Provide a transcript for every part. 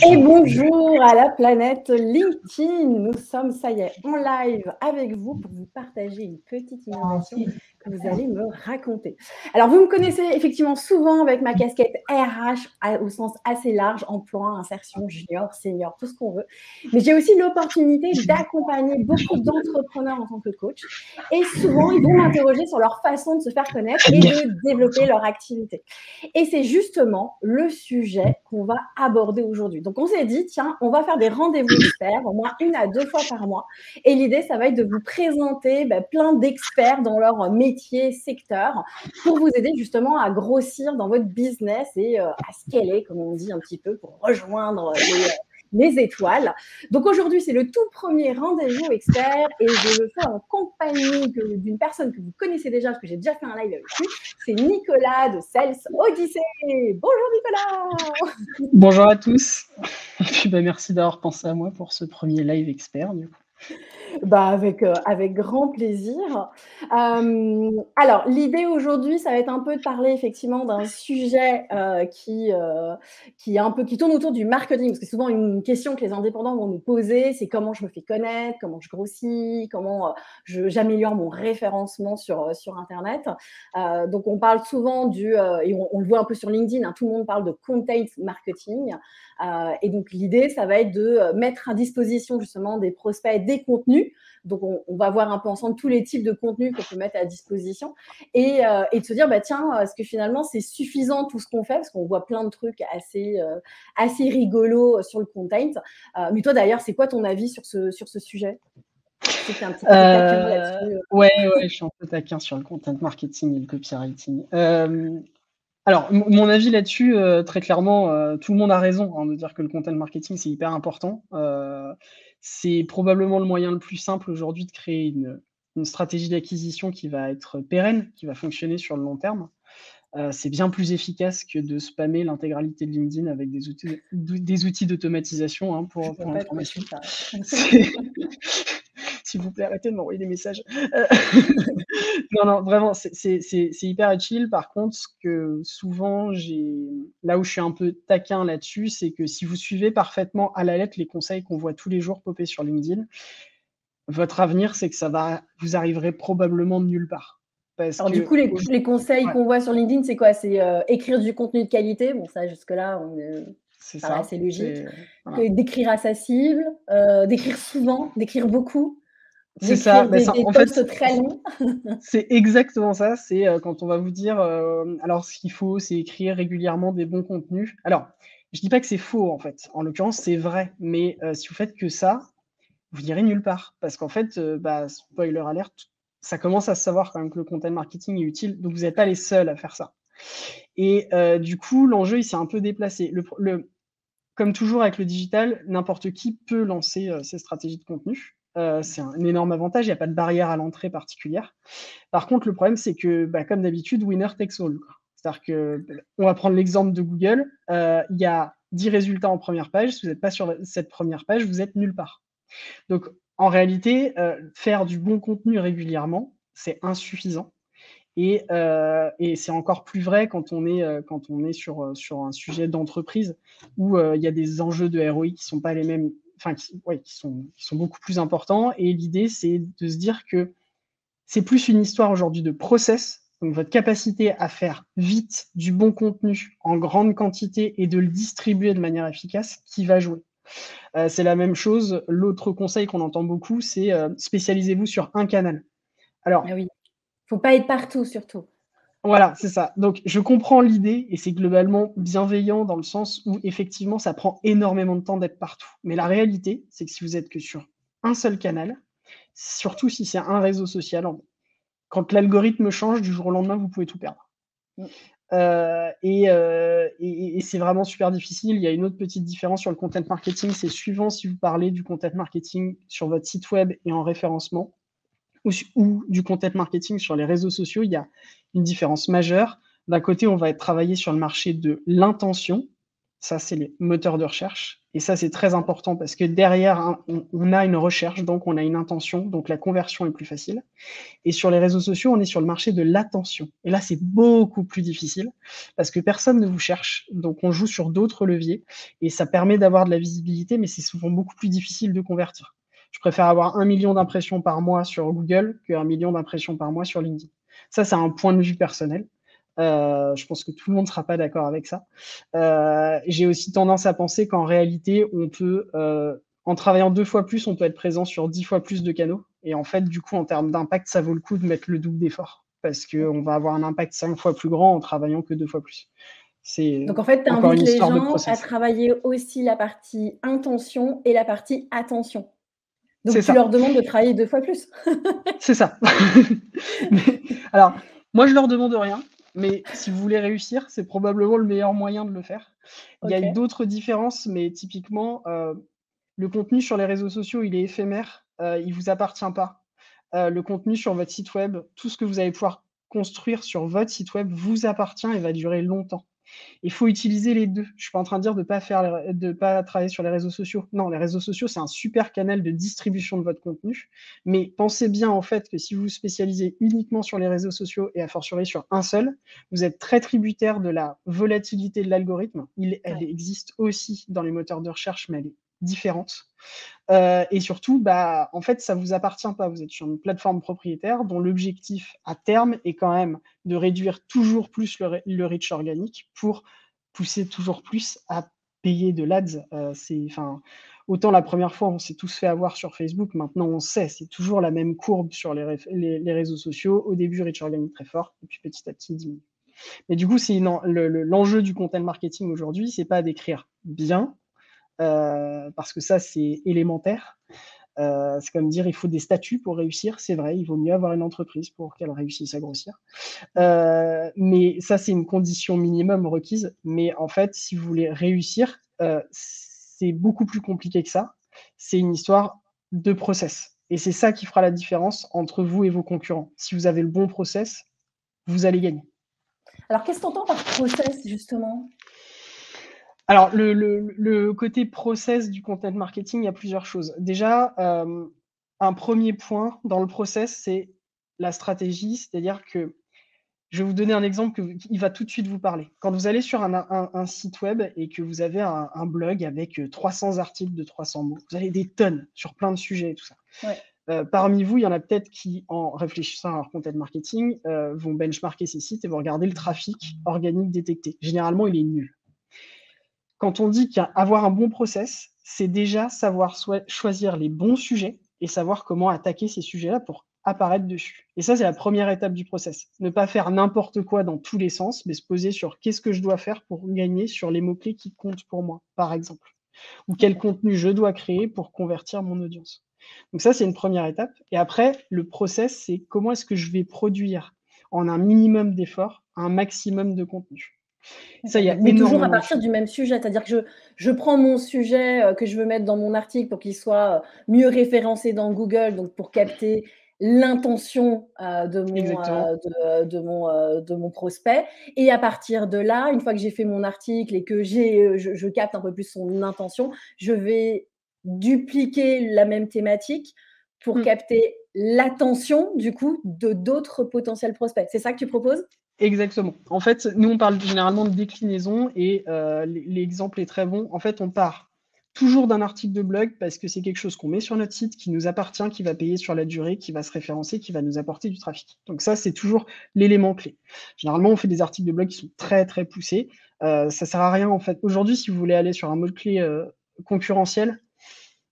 Et bonjour à la planète LinkedIn. Nous sommes, ça y est, en live avec vous pour vous partager une petite innovation que vous allez me raconter. Alors, vous me connaissez effectivement souvent avec ma casquette RH au sens assez large, emploi, insertion, junior, senior, tout ce qu'on veut. Mais j'ai aussi l'opportunité d'accompagner beaucoup d'entrepreneurs en tant que coach. Et souvent, ils vont m'interroger sur leur façon de se faire connaître et de développer leur activité. Et c'est justement le sujet qu'on va aborder aujourd'hui. Donc, on s'est dit, tiens, on va faire des rendez-vous experts, au moins 1 à 2 fois par mois. Et l'idée, ça va être de vous présenter plein d'experts dans leur métier, secteur, pour vous aider justement à grossir dans votre business et à scaler, comme on dit un petit peu, pour rejoindre les étoiles. Donc aujourd'hui, c'est le tout premier rendez-vous expert et je le fais en compagnie d'une personne que vous connaissez déjà parce que j'ai déjà fait un live avec lui. C'est Nicolas de Sales Odyssey. Bonjour Nicolas. Bonjour à tous. Et puis, merci d'avoir pensé à moi pour ce premier live expert. Du coup. Avec grand plaisir. Alors, l'idée aujourd'hui, ça va être un peu de parler effectivement d'un sujet qui tourne autour du marketing, parce que souvent une question que les indépendants vont nous poser, c'est comment je me fais connaître, comment je grossis, comment j'améliore mon référencement sur Internet. Donc, on parle souvent et on le voit un peu sur LinkedIn, hein, tout le monde parle de content marketing. Et donc, l'idée, ça va être de mettre à disposition justement des prospects, des contenus. Donc, on va voir un peu ensemble tous les types de contenus qu'on peut mettre à disposition et de se dire, tiens, est-ce que finalement, c'est suffisant tout ce qu'on fait? Parce qu'on voit plein de trucs assez rigolos sur le content. Mais toi, d'ailleurs, c'est quoi ton avis sur ce sujet? Je sais que tu es un petit peu taquin là-dessus. Ouais, je suis un peu taquin sur le content marketing et le copywriting. Alors, mon avis là-dessus, très clairement, tout le monde a raison de dire que le content marketing, c'est hyper important. C'est probablement le moyen le plus simple aujourd'hui de créer une stratégie d'acquisition qui va être pérenne, qui va fonctionner sur le long terme. C'est bien plus efficace que de spammer l'intégralité de LinkedIn avec des outils d'automatisation pour information. S'il vous plaît, arrêtez de m'envoyer des messages. Non, vraiment, c'est hyper utile. Par contre, ce que souvent, là où je suis un peu taquin là-dessus, c'est que si vous suivez parfaitement à la lettre les conseils qu'on voit tous les jours popper sur LinkedIn, votre avenir, c'est que vous arriverez probablement de nulle part. Alors du coup, les conseils qu'on voit sur LinkedIn, c'est quoi? C'est écrire du contenu de qualité. Bon, ça, jusque-là, ça paraît assez logique. Voilà. D'écrire à sa cible, d'écrire souvent, d'écrire beaucoup. C'est ça. Des posts très longs. C'est exactement ça. C'est quand on va vous dire, alors ce qu'il faut, c'est écrire régulièrement des bons contenus. Alors, je dis pas que c'est faux, en fait. En l'occurrence, c'est vrai. Mais si vous faites que ça, vous n'irez nulle part. Parce qu'en fait, spoiler alert, ça commence à se savoir quand même que le content marketing est utile. Donc, vous n'êtes pas les seuls à faire ça. Et du coup, l'enjeu, il s'est un peu déplacé. Comme toujours avec le digital, n'importe qui peut lancer ses stratégies de contenu. C'est un énorme avantage, il n'y a pas de barrière à l'entrée particulière. Par contre, le problème, c'est que, comme d'habitude, winner takes all. C'est-à-dire qu'on va prendre l'exemple de Google, il y a 10 résultats en première page, si vous n'êtes pas sur cette première page, vous êtes nulle part. Donc, en réalité, faire du bon contenu régulièrement, c'est insuffisant. Et c'est encore plus vrai quand on est sur un sujet d'entreprise où il y a des enjeux de ROI qui sont pas les mêmes, enfin qui sont beaucoup plus importants. Et l'idée, c'est de se dire que c'est plus une histoire aujourd'hui de process, donc votre capacité à faire vite du bon contenu en grande quantité et de le distribuer de manière efficace qui va jouer. C'est la même chose. L'autre conseil qu'on entend beaucoup, c'est spécialisez-vous sur un canal. Alors, oui. Faut pas être partout, surtout. Voilà, c'est ça. Donc, je comprends l'idée et c'est globalement bienveillant dans le sens où, effectivement, ça prend énormément de temps d'être partout. Mais la réalité, c'est que si vous êtes que sur un seul canal, surtout si c'est un réseau social, quand l'algorithme change du jour au lendemain, vous pouvez tout perdre. Et c'est vraiment super difficile. Il y a une autre petite différence sur le content marketing, c'est suivant si vous parlez du content marketing sur votre site web et en référencement, ou du content marketing sur les réseaux sociaux, il y a une différence majeure. D'un côté, on va travailler sur le marché de l'intention, Ça, c'est les moteurs de recherche. Et ça, c'est très important parce que derrière, hein, on a une recherche, donc on a une intention, donc la conversion est plus facile. Et sur les réseaux sociaux, on est sur le marché de l'attention. Et là, c'est beaucoup plus difficile parce que personne ne vous cherche. Donc, on joue sur d'autres leviers et ça permet d'avoir de la visibilité, mais c'est souvent beaucoup plus difficile de convertir. Je préfère avoir 1 million d'impressions par mois sur Google que 1 million d'impressions par mois sur LinkedIn. Ça, c'est un point de vue personnel. Je pense que tout le monde ne sera pas d'accord avec ça. J'ai aussi tendance à penser qu'en réalité, on peut, en travaillant 2 fois plus, on peut être présent sur 10 fois plus de canaux. Et en fait, du coup, en termes d'impact, ça vaut le coup de mettre le double d'effort parce qu'on va avoir un impact 5 fois plus grand en travaillant que 2 fois plus. C'est Donc en fait, tu encore invites une les histoire de gens à process. travailler aussi la partie intention et la partie attention. C'est Donc tu ça, leur demandes de travailler 2 fois plus? c'est ça. Mais, alors, moi, je leur demande rien, mais si vous voulez réussir, c'est probablement le meilleur moyen de le faire. Il y a OK. d'autres différences, mais typiquement, le contenu sur les réseaux sociaux, il est éphémère, il vous appartient pas. Le contenu sur votre site web, tout ce que vous allez pouvoir construire sur votre site web vous appartient et va durer longtemps. Il faut utiliser les 2. Je suis pas en train de dire de pas travailler sur les réseaux sociaux. Non, les réseaux sociaux, c'est un super canal de distribution de votre contenu, mais pensez bien, en fait, que si vous vous spécialisez uniquement sur les réseaux sociaux et à fortiori sur un seul, vous êtes très tributaire de la volatilité de l'algorithme. Elle Ouais. existe aussi dans les moteurs de recherche, mais elle est différente. Et surtout, bah, en fait, ça vous appartient pas. Vous êtes sur une plateforme propriétaire dont l'objectif à terme est quand même de réduire toujours plus le reach organique pour pousser toujours plus à payer de l'Ads. Autant la première fois, on s'est tous fait avoir sur Facebook, maintenant on sait, c'est toujours la même courbe sur les réseaux sociaux. Au début, reach organique très fort, et puis petit à petit, il diminue. Mais du coup, l'enjeu du content marketing aujourd'hui, c'est pas d'écrire bien, parce que ça, c'est élémentaire. C'est comme dire il faut des statuts pour réussir, c'est vrai, il vaut mieux avoir une entreprise pour qu'elle réussisse à grossir. Mais ça, c'est une condition minimum requise. Mais en fait, si vous voulez réussir, c'est beaucoup plus compliqué que ça. C'est une histoire de process. Et c'est ça qui fera la différence entre vous et vos concurrents. Si vous avez le bon process, vous allez gagner. Alors qu'est-ce que tu entends par process justement? Alors, le côté process du content marketing, il y a plusieurs choses. Déjà, un premier point dans le process, c'est la stratégie. C'est-à-dire que je vais vous donner un exemple qui va tout de suite vous parler. Quand vous allez sur un site web et que vous avez un blog avec 300 articles de 300 mots, vous avez des tonnes sur plein de sujets et tout ça. Ouais. Parmi vous, il y en a peut-être qui, en réfléchissant à leur content marketing, vont benchmarker ces sites et vont regarder le trafic organique détecté. Généralement, il est nul. Quand on dit qu'avoir un bon process, c'est déjà savoir choisir les bons sujets et savoir comment attaquer ces sujets-là pour apparaître dessus. Et ça, c'est la première étape du process. Ne pas faire n'importe quoi dans tous les sens, mais se poser sur qu'est-ce que je dois faire pour gagner sur les mots-clés qui comptent pour moi, par exemple. Ou quel OK. contenu je dois créer pour convertir mon audience. Donc ça, c'est une première étape. Et après, le process, c'est comment est-ce que je vais produire en un minimum d'efforts un maximum de contenu. Ça, il y OK. a Mais toujours à énormément de partir choses. du même sujet, c'est-à-dire que je prends mon sujet, que je veux mettre dans mon article pour qu'il soit, mieux référencé dans Google, donc pour capter l'intention, Exactement. de mon prospect et à partir de là, une fois que j'ai fait mon article et que je capte un peu plus son intention, je vais dupliquer la même thématique pour Mmh. capter l'attention, du coup, de d'autres potentiels prospects. C'est ça que tu proposes? Exactement. En fait, nous, on parle généralement de déclinaison et l'exemple est très bon. En fait, on part toujours d'un article de blog parce que c'est quelque chose qu'on met sur notre site, qui nous appartient, qui va payer sur la durée, qui va se référencer, qui va nous apporter du trafic. Donc ça, c'est toujours l'élément clé. Généralement, on fait des articles de blog qui sont très, très poussés. Ça sert à rien, en fait. Aujourd'hui, si vous voulez aller sur un mot-clé concurrentiel,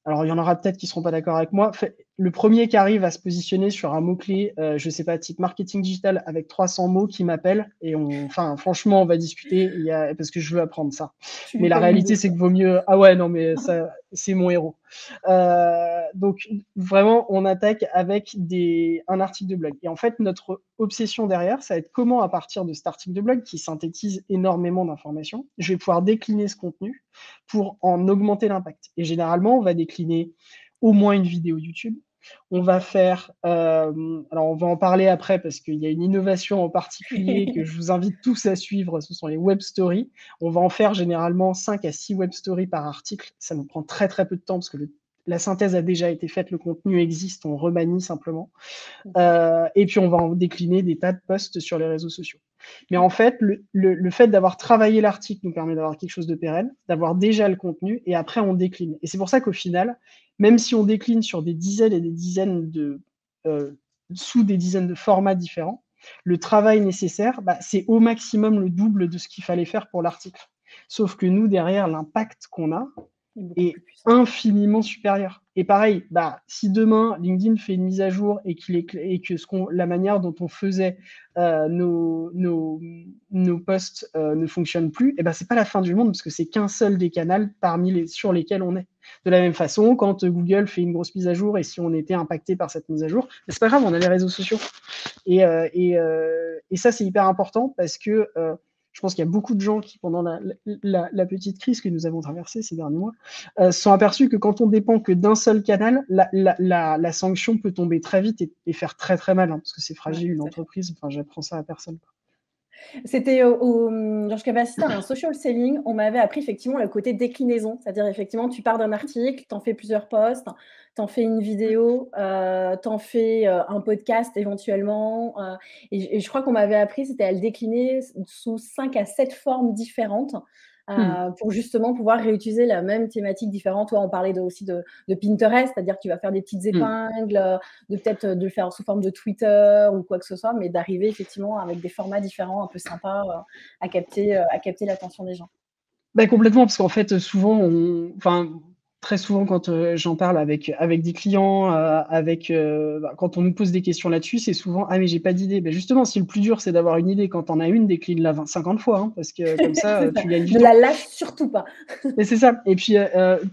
alors il y en aura peut-être qui seront pas d'accord avec moi. Le premier qui arrive à se positionner sur un mot-clé, je sais pas, type marketing digital avec 300 mots qui m'appelle et franchement, on va discuter parce que je veux apprendre ça. Tu Mais lui la payes une réalité, bourse, c'est quoi. que vaut mieux. Ah ouais, non, mais ça, c'est mon héros. Donc vraiment, on attaque avec un article de blog. Et en fait, notre obsession derrière, ça va être comment, à partir de cet article de blog qui synthétise énormément d'informations, je vais pouvoir décliner ce contenu pour en augmenter l'impact. Et généralement, on va décliner au moins une vidéo YouTube, On va faire, alors on va en parler après parce qu'il y a une innovation en particulier que je vous invite tous à suivre, ce sont les web stories. On va en faire généralement 5 à 6 web stories par article. Ça nous prend très, très peu de temps parce que la synthèse a déjà été faite, le contenu existe, on remanie simplement. Et puis on va en décliner des tas de posts sur les réseaux sociaux. Mais en fait, le fait d'avoir travaillé l'article nous permet d'avoir quelque chose de pérenne, d'avoir déjà le contenu, et après on décline. Et c'est pour ça qu'au final, même si on décline sur des dizaines et des dizaines sous des dizaines de formats différents, le travail nécessaire, c'est au maximum le double de ce qu'il fallait faire pour l'article. Sauf que nous, derrière, l'impact qu'on a est infiniment supérieur. Et pareil, si demain LinkedIn fait une mise à jour et que la manière dont on faisait nos posts ne fonctionne plus, c'est pas la fin du monde parce que c'est qu'un seul des canaux sur lesquels on est. De la même façon, quand Google fait une grosse mise à jour et si on était impacté par cette mise à jour, c'est pas grave, on a les réseaux sociaux. Et ça, c'est hyper important parce que je pense qu'il y a beaucoup de gens qui, pendant la petite crise que nous avons traversée ces derniers mois, se sont aperçus que quand on dépend que d'un seul canal, la sanction peut tomber très vite et faire très très mal, parce que c'est fragile une entreprise. Enfin, j'apprends ça à personne. C'était au lorsque j'avais assisté à un social selling, on m'avait appris effectivement le côté déclinaison. C'est-à-dire effectivement, tu pars d'un article, tu en fais plusieurs posts, tu en fais une vidéo, tu en fais, un podcast éventuellement, et je crois qu'on m'avait appris, c'était à le décliner sous 5 à 7 formes différentes, pour justement pouvoir réutiliser la même thématique différente. Toi, on parlait aussi de Pinterest, c'est-à-dire que tu vas faire des petites épingles, de peut-être de le faire sous forme de Twitter ou quoi que ce soit, mais d'arriver effectivement avec des formats différents un peu sympas, à capter l'attention des gens. Complètement, parce qu'en fait, souvent, très souvent, quand j'en parle avec des clients, quand on nous pose des questions là-dessus, c'est souvent: «Ah mais j'ai pas d'idée». Justement, si le plus dur, c'est d'avoir une idée, quand tu en as une, décline-la 50 fois, hein, parce que comme ça, tu gagnes du Ne temps. la lâche surtout pas. Mais c'est ça. Et puis,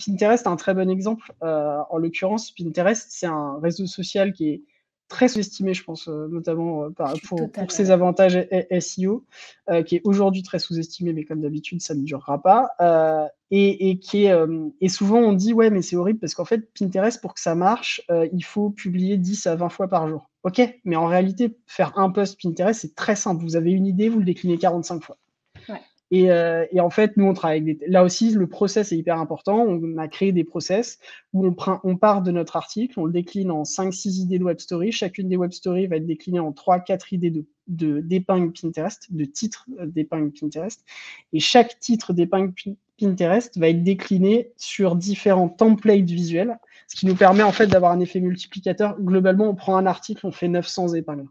Pinterest est un très bon exemple. En l'occurrence, Pinterest, c'est un réseau social qui est très sous-estimé, je pense, notamment, Je suis pour totalement ses d'accord. avantages SEO, qui est aujourd'hui très sous-estimé, mais comme d'habitude, ça ne durera pas. Et souvent on dit: «Ouais, mais c'est horrible parce qu'en fait, Pinterest, pour que ça marche, il faut publier 10 à 20 fois par jour». OK, mais en réalité, faire un post Pinterest, c'est très simple. Vous avez une idée, vous le déclinez 45 fois. Ouais. Et en fait, nous, on travaille avec là aussi, le process est hyper important. On a créé des process où on part de notre article, on le décline en 5-6 idées de web story. Chacune des web stories va être déclinée en 3-4 idées d'épingles Pinterest, de titres d'épingles Pinterest. Et chaque titre d'épingle Pinterest va être décliné sur différents templates visuels, ce qui nous permet en fait d'avoir un effet multiplicateur. Globalement, on prend un article, on fait 900 épingles.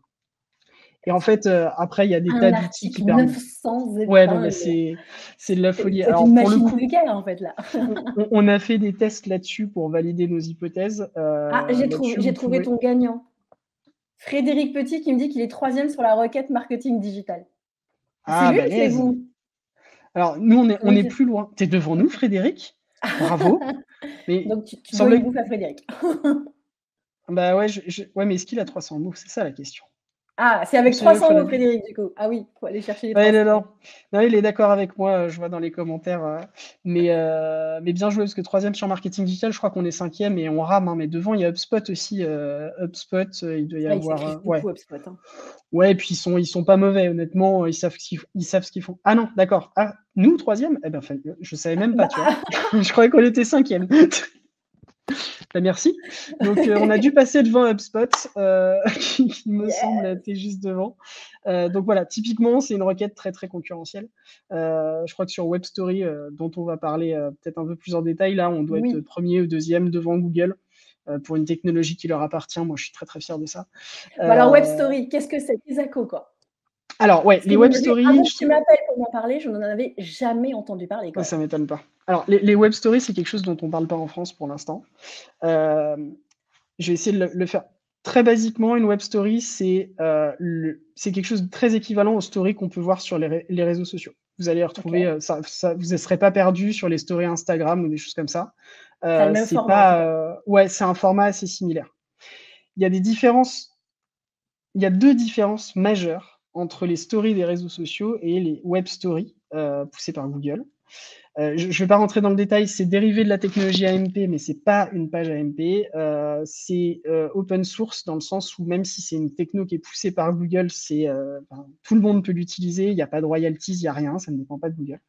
Et en fait, après, il y a des tas Un d'outils qui article, permettent. 900 Ouais, non, mais épingles. c'est de la folie. C'est Alors, une pour le machine de coup, guerre, en fait, là. on a fait des tests là-dessus pour valider nos hypothèses. Ah, Là-dessus, j'ai vous trouvé pouvez. ton gagnant. Frédéric Petit qui me dit qu'il est 3e sur la requête marketing digital. C'est Ah, lui ou c'est balèze. vous? Alors, nous, on Oui, est c'est plus loin. Tu es devant nous, Frédéric. Bravo. Mais donc tu il dois une semblait. bouffe à Frédéric. Ouais, ouais, mais est-ce qu'il a 300 mots? C'est ça la question. Ah, c'est avec C'est 300 faut la. mots Frédéric, du coup. Ah oui, faut aller chercher les Ouais, 300 non, non. mots. Non, il est d'accord avec moi, je vois dans les commentaires. Mais bien joué, parce que 3e sur marketing digital, je crois qu'on est 5e et on rame, hein, mais devant, il y a HubSpot aussi. HubSpot, il doit y Ah, ils avoir. s'écrivent Ouais. beaucoup HubSpot, hein. Ouais, et puis ils sont pas mauvais, honnêtement, ils savent ce qu'ils font. Ah non, d'accord. Ah, nous, 3e? Eh ben, je savais même pas, Bah, tu vois? Je croyais qu'on était 5e. Merci. Donc, on a dû passer devant HubSpot, qui me semble yeah. être juste devant. Donc voilà, typiquement, c'est une requête très, très concurrentielle. Je crois que sur WebStory, dont on va parler, peut-être un peu plus en détail, là, on doit être Oui. 1er ou 2e devant Google, pour une technologie qui leur appartient. Moi, je suis très, très fier de ça. Bah, alors Web Heu, Story, qu'est-ce que c'est? Kezako, quoi. alors ouais, Parce les qu'imagine, avant WebStories, que tu m'appelles pour m'en parler, je n'en avais jamais entendu parler, quand ouais, même. ça m'étonne pas. Alors les web stories, c'est quelque chose dont on parle pas en France pour l'instant. Hem, je vais essayer de le faire très basiquement. Une web story, c'est quelque chose de très équivalent aux stories qu'on peut voir sur les réseaux sociaux. Vous allez retrouver, OK. ça vous ne serez pas perdu sur les stories Instagram ou des choses comme ça. Ça a le même C'est format, en tout cas. pas, ouais, c'est un format assez similaire. Il y a des différences il y a 2 différences majeures entre les stories des réseaux sociaux et les web stories, poussées par Google. Je ne vais pas rentrer dans le détail, c'est dérivé de la technologie AMP, mais c'est pas une page AMP. C'est open source dans le sens où même si c'est une techno qui est poussée par Google, tout le monde peut l'utiliser, il n'y a pas de royalties, il n'y a rien, ça ne dépend pas de Google.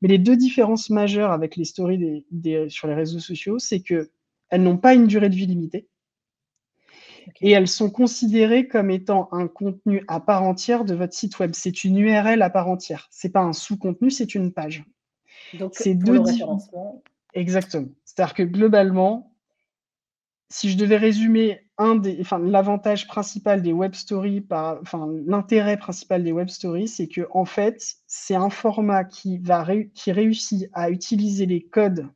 Mais les deux différences majeures avec les stories sur les réseaux sociaux, c'est qu'elles n'ont pas une durée de vie limitée. Et elles sont considérées comme étant un contenu à part entière de votre site web. C'est une URL à part entière. C'est pas un sous-contenu, c'est une page. Donc, C'est pour le référencement. Exactement. C'est-à-dire que globalement, si je devais résumer l'avantage principal des web stories, l'intérêt principal des web stories, c'est que en fait, c'est un format qui réussit à utiliser les codes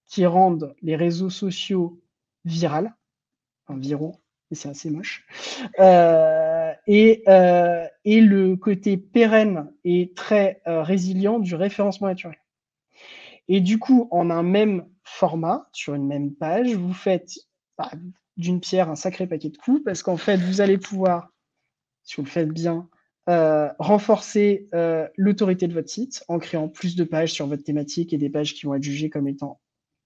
qui rendent les réseaux sociaux viraux, et c'est assez moche. Et le côté pérenne et très résilient du référencement naturel. Et du coup, en un même format, sur une même page, vous faites d'une pierre un sacré paquet de coups, parce qu'en fait, vous allez pouvoir, si vous le faites bien, renforcer l'autorité de votre site en créant plus de pages sur votre thématique et des pages qui vont être jugées comme étant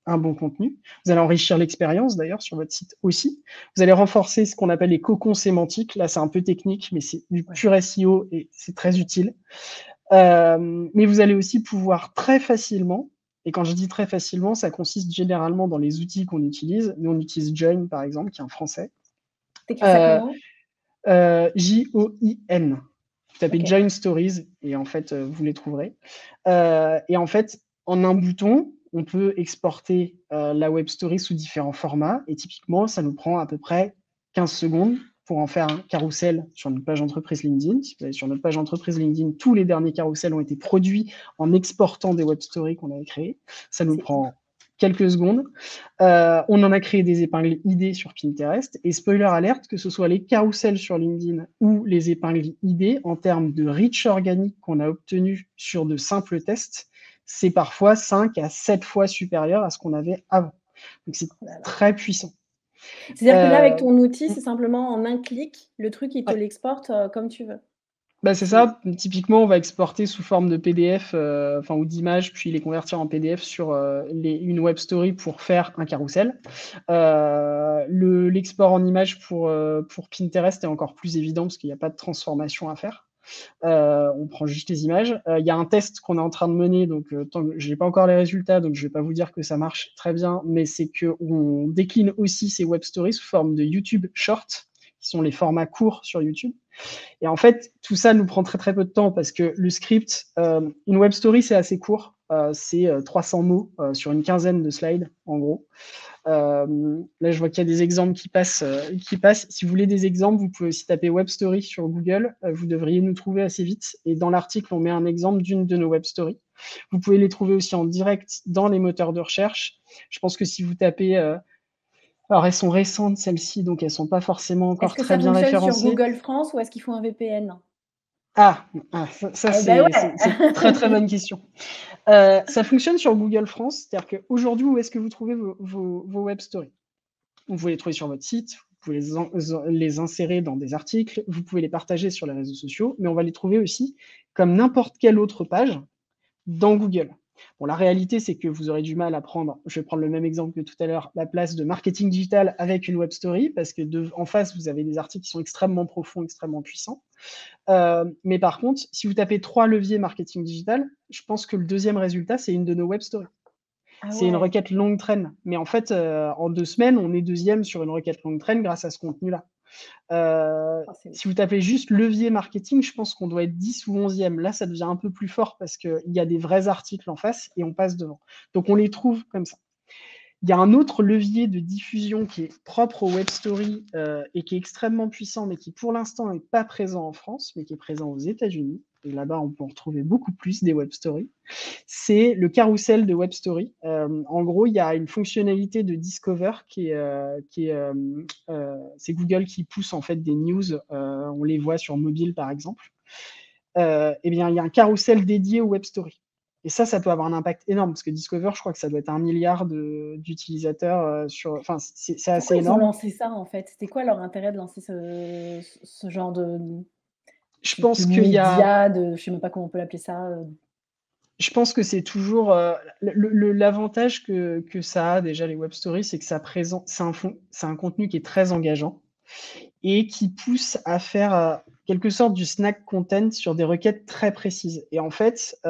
un bon contenu. Vous allez enrichir l'expérience d'ailleurs sur votre site aussi. Vous allez renforcer ce qu'on appelle les cocons sémantiques. Là, c'est un peu technique, mais c'est du pur SEO et c'est très utile. Mais vous allez aussi pouvoir très facilement, et quand je dis très facilement, ça consiste généralement dans les outils qu'on utilise. Nous, on utilise Join, par exemple, qui est un français. T'écris ça comment? Join. Vous tapez Join Stories et en fait, vous les trouverez. Et en fait, en un bouton, on peut exporter la web story sous différents formats. Et typiquement, ça nous prend à peu près 15 secondes pour en faire un carrousel sur notre page entreprise LinkedIn. Si vous allez sur notre page entreprise LinkedIn, tous les derniers carousels ont été produits en exportant des web stories qu'on avait créées. Ça nous prend quelques secondes. On en a créé des épingles ID sur Pinterest. Et spoiler alerte, que ce soit les carousels sur LinkedIn ou les épingles ID, en termes de reach organique qu'on a obtenu sur de simples tests, c'est parfois 5 à 7 fois supérieur à ce qu'on avait avant. Donc c'est très puissant. C'est-à-dire que là, avec ton outil, c'est simplement en un clic, le truc, il te l'exporte comme tu veux. C'est ça. Typiquement, on va exporter sous forme de PDF ou d'images, puis les convertir en PDF sur une web story pour faire un carrousel. L'export en image pour Pinterest est encore plus évident parce qu'il n'y a pas de transformation à faire. On prend juste les images. Il y a un test qu'on est en train de mener, donc je n'ai pas encore les résultats, donc je ne vais pas vous dire que ça marche très bien, mais c'est qu'on décline aussi ces web stories sous forme de YouTube Short, qui sont les formats courts sur YouTube. Et en fait, tout ça nous prend très très peu de temps parce que le script, une web story, c'est assez court. C'est 300 mots sur une quinzaine de slides, en gros. Là, je vois qu'il y a des exemples qui passent. Si vous voulez des exemples, vous pouvez aussi taper web story sur Google. Vous devriez nous trouver assez vite. Et dans l'article, on met un exemple d'une de nos web stories. Vous pouvez les trouver aussi en direct dans les moteurs de recherche. Je pense que si vous tapez... alors, elles sont récentes, celles-ci, donc elles ne sont pas forcément encore très bien référencées. Est-ce que ça fonctionne sur Google France ou est-ce qu'il faut un VPN? Ça c'est une très très bonne question. Ça fonctionne sur Google France, c'est-à-dire qu'aujourd'hui, où est-ce que vous trouvez vos web stories? Vous pouvez les trouver sur votre site, vous pouvez les insérer dans des articles, vous pouvez les partager sur les réseaux sociaux, mais on va les trouver aussi comme n'importe quelle autre page dans Google. Bon, la réalité, c'est que vous aurez du mal à prendre, je vais prendre le même exemple que tout à l'heure, la place de marketing digital avec une web story, parce que en face, vous avez des articles qui sont extrêmement profonds, extrêmement puissants. Mais par contre, si vous tapez 3 leviers marketing digital, je pense que le deuxième résultat, c'est une de nos web stories. C'est une requête longue traîne. Mais en fait, en 2 semaines, on est deuxième sur une requête longue traîne grâce à ce contenu-là. Si vous tapez juste levier marketing, je pense qu'on doit être 10 ou 11e. Là, ça devient un peu plus fort parce qu'il y a des vrais articles en face et on passe devant. Donc, on les trouve comme ça. Il y a un autre levier de diffusion qui est propre aux web stories et qui est extrêmement puissant, mais qui pour l'instant n'est pas présent en France, mais qui est présent aux États-Unis. Et là-bas, on peut en retrouver beaucoup plus des web stories. C'est le carrousel de web stories. En gros, il y a une fonctionnalité de Discover c'est Google qui pousse en fait des news. On les voit sur mobile, par exemple. Eh bien, il y a un carrousel dédié aux web stories. Et ça peut avoir un impact énorme parce que Discover, je crois que ça doit être 1 milliard d'utilisateurs enfin, c'est assez énorme. Pourquoi ils ont lancé ça, en fait? C'était quoi leur intérêt de lancer ce genre de je pense qu'il y a... média, je sais même pas comment on peut l'appeler ça. Je pense que c'est toujours l'avantage que ça a déjà les web stories, c'est que ça présente, c'est un contenu qui est très engageant et qui pousse à faire quelque sorte du snack content sur des requêtes très précises. Et en fait,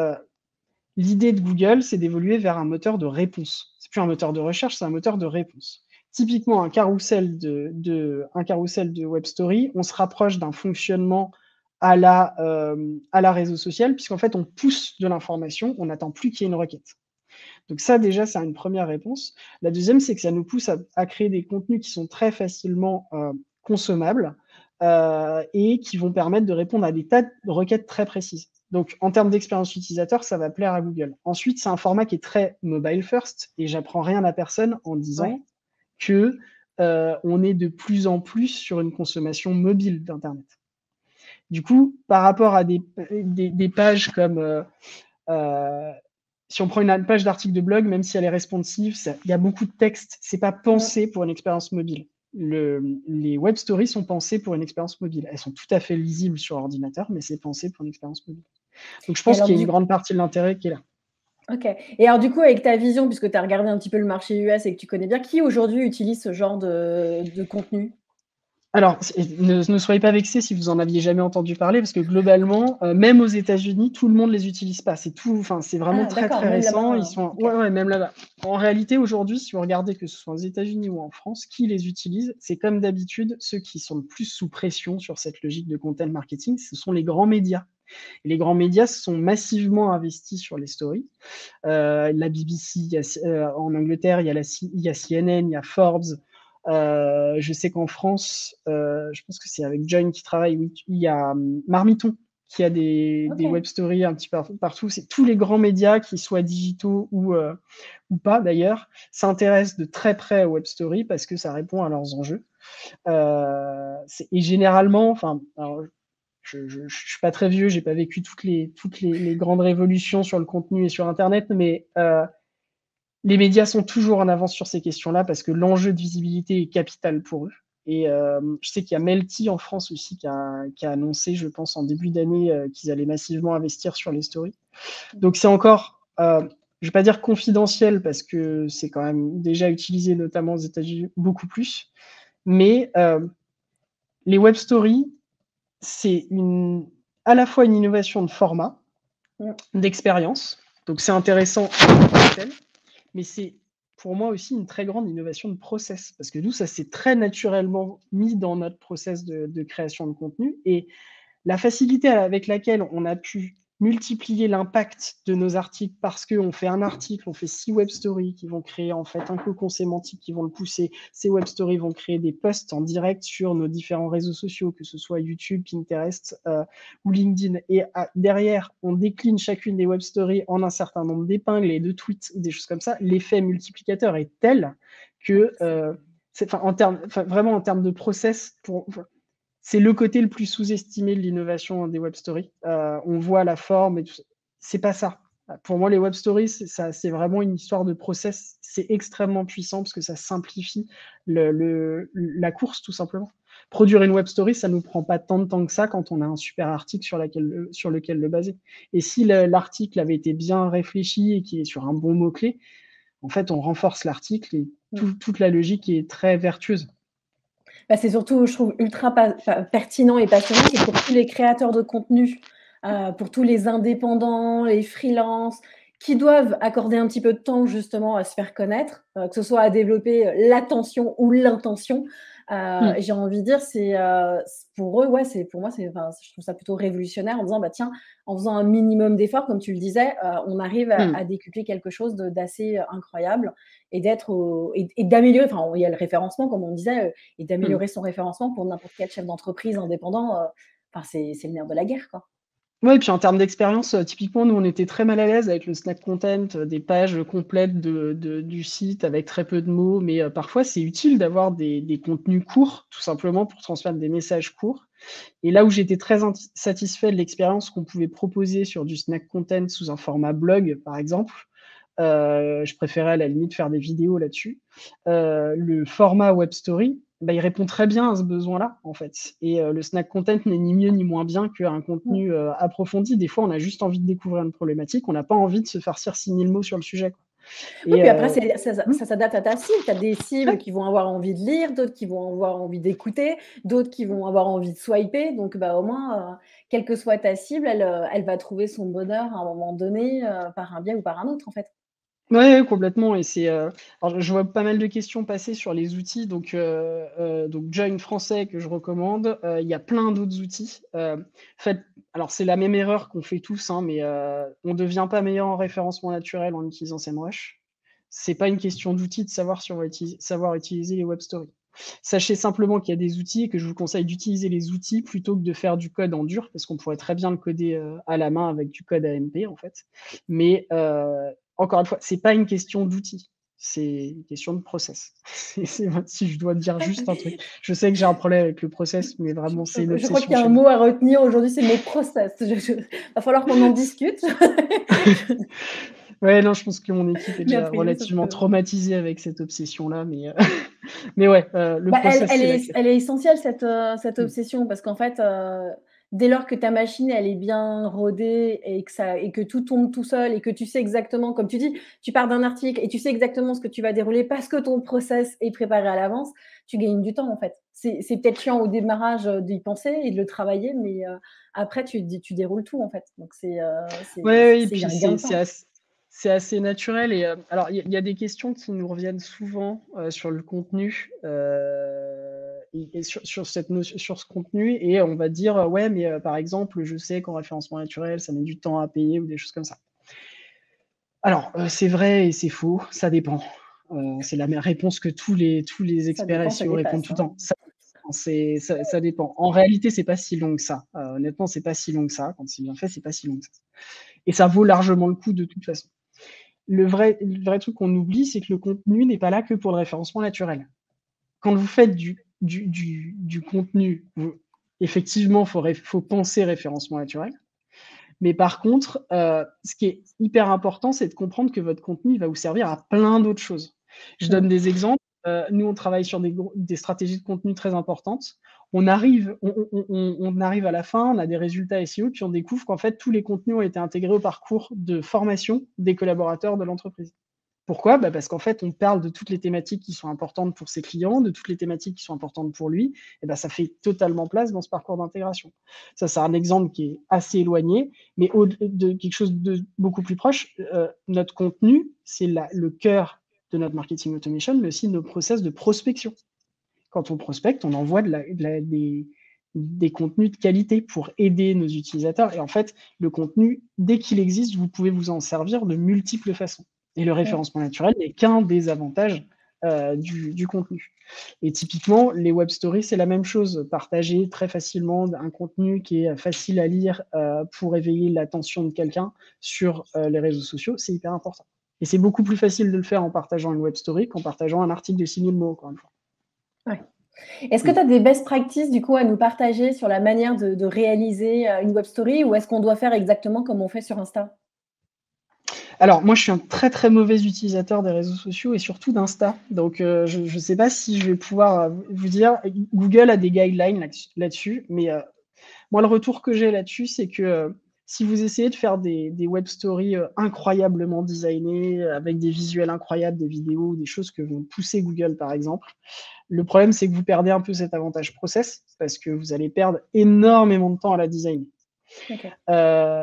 l'idée de Google, c'est d'évoluer vers un moteur de réponse. C'est plus un moteur de recherche, c'est un moteur de réponse. Typiquement, un carrousel de web story, on se rapproche d'un fonctionnement à la réseau social, puisqu'en fait, on pousse de l'information, on n'attend plus qu'il y ait une requête. Donc ça, déjà, c'est une première réponse. La deuxième, c'est que ça nous pousse à créer des contenus qui sont très facilement consommables et qui vont permettre de répondre à des tas de requêtes très précises. Donc, en termes d'expérience utilisateur, ça va plaire à Google. Ensuite, c'est un format qui est très mobile first, et j'apprends rien à personne en disant que on est de plus en plus sur une consommation mobile d'Internet. Du coup, par rapport à des pages comme si on prend une page d'article de blog, même si elle est responsive, il y a beaucoup de texte. C'est pas pensé pour une expérience mobile. Les web stories sont pensées pour une expérience mobile. Elles sont tout à fait lisibles sur ordinateur, mais c'est pensé pour une expérience mobile. Donc je pense qu'il y a une grande partie de l'intérêt qui est là. Ok. Et alors du coup, avec ta vision, puisque tu as regardé un petit peu le marché US et que tu connais bien, qui aujourd'hui utilise ce genre de contenu? Alors, ne soyez pas vexés si vous en aviez jamais entendu parler, parce que globalement, même aux États-Unis, tout le monde les utilise pas. C'est vraiment très très récent. Ils sont, ouais, même là-bas. En réalité, aujourd'hui, si vous regardez que ce soit aux États-Unis ou en France, qui les utilise, c'est comme d'habitude ceux qui sont le plus sous pression sur cette logique de content marketing, ce sont les grands médias. Et les grands médias sont massivement investis sur les stories. La BBC, en Angleterre, il y a CNN, il y a Forbes. Je sais qu'en France, je pense que c'est avec Join qui travaille, oui, il y a Marmiton qui a des web stories un petit peu partout. C'est tous les grands médias, qu'ils soient digitaux ou pas d'ailleurs, s'intéressent de très près aux web stories parce que ça répond à leurs enjeux. Et généralement, enfin, je ne suis pas très vieux, j'ai pas vécu toutes les grandes révolutions sur le contenu et sur Internet, mais les médias sont toujours en avance sur ces questions-là parce que l'enjeu de visibilité est capital pour eux. Et je sais qu'il y a Melty en France aussi qui a annoncé, je pense, en début d'année qu'ils allaient massivement investir sur les stories. Donc c'est encore, je ne vais pas dire confidentiel parce que c'est quand même déjà utilisé notamment aux États-Unis beaucoup plus. Mais les web stories, c'est à la fois une innovation de format, d'expérience. Donc c'est intéressant, mais c'est pour moi aussi une très grande innovation de process, parce que nous, ça s'est très naturellement mis dans notre process de création de contenu. Et la facilité avec laquelle on a pu multiplier l'impact de nos articles parce qu'on fait un article, on fait 6 web stories qui vont créer en fait un cocon sémantique qui vont le pousser. Ces web stories vont créer des posts en direct sur nos différents réseaux sociaux, que ce soit YouTube, Pinterest ou LinkedIn. Et derrière, on décline chacune des web stories en un certain nombre d'épingles et de tweets ou des choses comme ça. L'effet multiplicateur est tel que, vraiment en termes de process, c'est le côté le plus sous-estimé de l'innovation des web stories. On voit la forme et tout ça. C'est pas ça. Pour moi, les web stories, c'est vraiment une histoire de process. C'est extrêmement puissant parce que ça simplifie la course, tout simplement. Produire une web story, ça nous prend pas tant de temps que ça quand on a un super article sur lequel le baser. Et si l'article avait été bien réfléchi et qui est sur un bon mot-clé, en fait, on renforce l'article et toute la logique est très vertueuse. Bah, c'est surtout, je trouve, ultra pertinent et passionnant, c'est pour tous les créateurs de contenu, pour tous les indépendants, les freelances, qui doivent accorder un petit peu de temps justement à se faire connaître, que ce soit à développer l'attention ou l'intention. J'ai envie de dire, pour eux, ouais, pour moi, je trouve ça plutôt révolutionnaire en disant, bah tiens, en faisant un minimum d'efforts, comme tu le disais, on arrive à décupler quelque chose d'assez incroyable et d'améliorer. Enfin, il y a le référencement, comme on disait, et d'améliorer son référencement pour n'importe quel chef d'entreprise indépendant. C'est le nerf de la guerre, quoi. Oui, et puis en termes d'expérience, typiquement, nous, on était très mal à l'aise avec le snack content, des pages complètes du site avec très peu de mots, mais parfois, c'est utile d'avoir des contenus courts, tout simplement pour transmettre des messages courts. Et là où j'étais très satisfait de l'expérience qu'on pouvait proposer sur du snack content sous un format blog, par exemple, je préférais à la limite faire des vidéos là-dessus. Le format web story, il répond très bien à ce besoin-là, en fait. Et le snack content n'est ni mieux ni moins bien qu'un contenu approfondi. Des fois, on a juste envie de découvrir une problématique, on n'a pas envie de se farcir 6000 mots sur le sujet, quoi. Oui, Et puis après, ça s'adapte à ta cible. Tu as des cibles ouais. qui vont avoir envie de lire, d'autres qui vont avoir envie d'écouter, d'autres qui vont avoir envie de swiper. Donc, au moins, quelle que soit ta cible, elle va trouver son bonheur à un moment donné, par un biais ou par un autre, en fait. Ouais, complètement et c'est, alors je vois pas mal de questions passer sur les outils donc Join français que je recommande, il y a plein d'autres outils, faites alors c'est la même erreur qu'on fait tous, hein, mais on devient pas meilleur en référencement naturel en utilisant SEMrush. C'est pas une question d'outils, de savoir utiliser les web stories. Sachez simplement qu'il y a des outils et que je vous conseille d'utiliser les outils plutôt que de faire du code en dur, parce qu'on pourrait très bien le coder, à la main avec du code AMP en fait. Mais encore une fois, c'est pas une question d'outils, c'est une question de process. Si je dois dire juste un truc. Je sais que j'ai un problème avec le process, mais vraiment, c'est une Je crois qu'il obsession y a chez un moi. mot à retenir aujourd'hui, c'est le mot process. Va falloir qu'on en discute. Ouais, non, je pense que mon équipe est Mais a déjà priori, ça relativement te traumatisée avec cette obsession-là, mais mais ouais, le Elle, process, c'est la clé. elle est essentielle cette Mmh. obsession parce qu'en fait, dès lors que ta machine elle est bien rodée et que tout tombe tout seul et que tu sais exactement, comme tu dis, tu pars d'un article et tu sais exactement ce que tu vas dérouler parce que ton process est préparé à l'avance, tu gagnes du temps en fait. C'est peut-être chiant au démarrage d'y penser et de le travailler, mais après tu déroules tout en fait. Donc Ouais, oui, et c'est puis un gain de temps. c'est assez naturel et alors il y a des questions qui nous reviennent souvent, sur le contenu, et sur cette notion sur ce contenu et on va dire: «Ouais, mais par exemple, je sais qu'en référencement naturel, ça met du temps à payer» ou des choses comme ça. Alors, c'est vrai et c'est faux, ça dépend. C'est la même réponse que tous les Ça experts dépend, ça SEO répondent dépasse, tout le hein. temps. Ça dépend. En réalité, c'est pas si long que ça. Honnêtement, c'est pas si long que ça. Quand c'est bien fait, c'est pas si long que ça et ça vaut largement le coup de toute façon. Le vrai truc qu'on oublie, c'est que le contenu n'est pas là que pour le référencement naturel. Quand vous faites du contenu, vous effectivement, faut penser référencement naturel. Mais par contre, ce qui est hyper important, c'est de comprendre que votre contenu, il va vous servir à plein d'autres choses. Je Mmh. donne des exemples. Nous, on travaille sur des stratégies de contenu très importantes. On arrive à la fin, on a des résultats SEO, puis on découvre qu'en fait, tous les contenus ont été intégrés au parcours de formation des collaborateurs de l'entreprise. Pourquoi? Parce qu'en fait, on parle de toutes les thématiques qui sont importantes pour ses clients, de toutes les thématiques qui sont importantes pour lui, et ça fait totalement place dans ce parcours d'intégration. Ça, c'est un exemple qui est assez éloigné, mais de quelque chose de beaucoup plus proche, notre contenu, c'est le cœur de notre marketing automation, mais aussi de nos process de prospection. Quand on prospecte, on envoie des contenus de qualité pour aider nos utilisateurs et en fait, le contenu, dès qu'il existe, vous pouvez vous en servir de multiples façons et le Mmh. référencement naturel n'est qu'un des avantages, du contenu et typiquement, les web stories, c'est la même chose. Partager très facilement un contenu qui est facile à lire, pour éveiller l'attention de quelqu'un sur, les réseaux sociaux, c'est hyper important et c'est beaucoup plus facile de le faire en partageant une web story qu'en partageant un article de 6000 mots, encore une fois. Ouais. Est-ce que Mmh. tu as des best practices du coup à nous partager sur la manière de réaliser, une web story ou est-ce qu'on doit faire exactement comme on fait sur Insta? Alors moi, je suis un très, très mauvais utilisateur des réseaux sociaux et surtout d'Insta. Donc je ne sais pas si je vais pouvoir, vous dire Google a des guidelines là-dessus, mais moi, le retour que j'ai là-dessus, c'est que, si vous essayez de faire des web stories, incroyablement designées, avec des visuels incroyables, des vidéos, des choses que vont pousser Google, par exemple, le problème, c'est que vous perdez un peu cet avantage process parce que vous allez perdre énormément de temps à la designer. OK.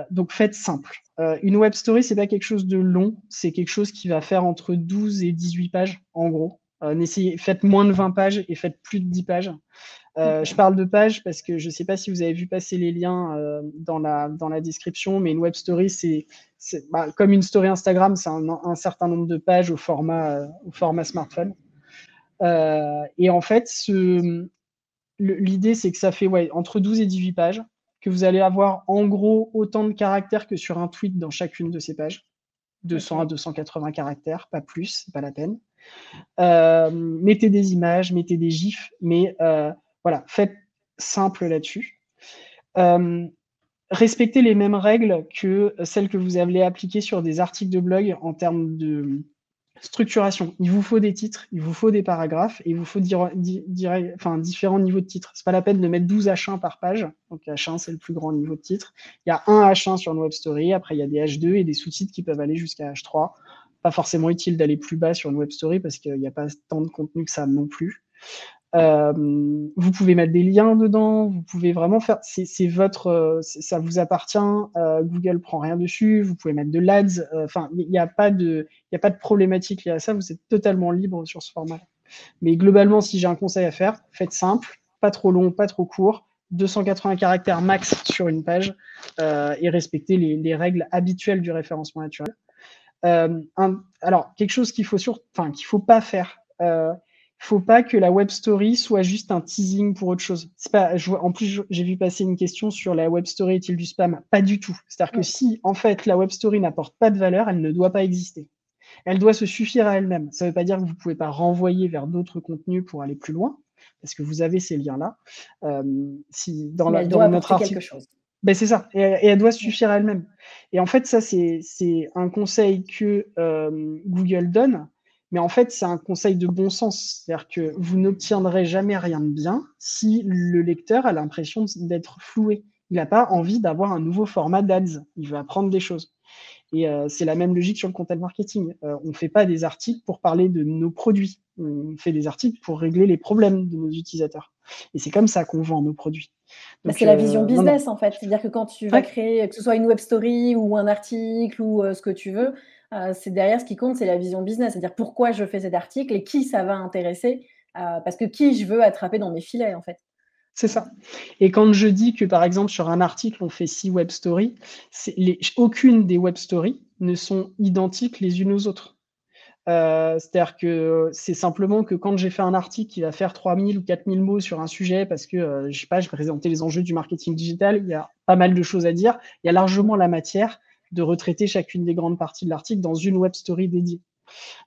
Donc faites simple. Une web story, c'est pas quelque chose de long, c'est quelque chose qui va faire entre 12 et 18 pages, en gros. Faites moins de 20 pages et faites plus de 10 pages. Je OK. parle de pages parce que je ne sais pas si vous avez vu passer les liens dans la description, mais une web story, comme une story Instagram, c'est un certain nombre de pages au format smartphone. Et en fait, l'idée, c'est que ça fait entre 12 et 18 pages, que vous allez avoir en gros autant de caractères que sur un tweet dans chacune de ces pages. 200 à OK. 280 caractères, pas plus, c'est pas la peine. Mettez des images, mettez des gifs, mais voilà, faites simple là-dessus. Respectez les mêmes règles que celles que vous allez appliquer sur des articles de blog en termes Structuration. Il vous faut des titres, il vous faut des paragraphes et il vous faut différents niveaux de titres. C'est pas la peine de mettre 12 H1 par page. Donc H1, c'est le plus grand niveau de titre. Il y a un H1 sur une web story. Après, il y a des H2 et des sous-titres qui peuvent aller jusqu'à H3. Pas forcément utile d'aller plus bas sur une web story parce qu'il n'y a pas tant de contenu que ça non plus. Vous pouvez mettre des liens dedans, vous pouvez vraiment faire, c'est votre, ça vous appartient, Google prend rien dessus, vous pouvez mettre de l'ADS, enfin, il n'y a pas de problématique liée à ça, vous êtes totalement libre sur ce format. Mais globalement, si j'ai un conseil à faire, faites simple, pas trop long, pas trop court, 280 caractères max sur une page, et respectez les règles habituelles du référencement naturel. Alors, quelque chose qu'il faut pas faire. Faut pas que la web story soit juste un teasing pour autre chose. En plus, j'ai vu passer une question sur la web story est-il du spam? Pas du tout. C'est-à-dire que si, en fait, la web story n'apporte pas de valeur, elle ne doit pas exister. Elle doit se suffire à elle-même. Ça ne veut pas dire que vous ne pouvez pas renvoyer vers d'autres contenus pour aller plus loin, parce que vous avez ces liens-là. Si dans notre article, quelque chose. Ben c'est ça, et elle doit suffire à elle-même. Et en fait, ça, c'est un conseil que Google donne, mais en fait, c'est un conseil de bon sens. C'est-à-dire que vous n'obtiendrez jamais rien de bien si le lecteur a l'impression d'être floué. Il n'a pas envie d'avoir un nouveau format d'ADS. Il veut apprendre des choses. Et c'est la même logique sur le content marketing. On ne fait pas des articles pour parler de nos produits. On fait des articles pour régler les problèmes de nos utilisateurs. Et c'est comme ça qu'on vend nos produits. C'est la vision business, en fait. C'est-à-dire que quand tu vas créer, que ce soit une web story ou un article ou ce que tu veux, c'est derrière ce qui compte, c'est la vision business. C'est-à-dire pourquoi je fais cet article et qui ça va intéresser, parce que qui je veux attraper dans mes filets, en fait. C'est ça. Et quand je dis que, par exemple, sur un article, on fait 6 web stories, aucune des web stories ne sont identiques les unes aux autres. C'est-à-dire que c'est simplement que quand j'ai fait un article qui va faire 3000 ou 4000 mots sur un sujet parce que, je sais pas, je présentais les enjeux du marketing digital, il y a pas mal de choses à dire. Il y a largement la matière de retraiter chacune des grandes parties de l'article dans une web story dédiée.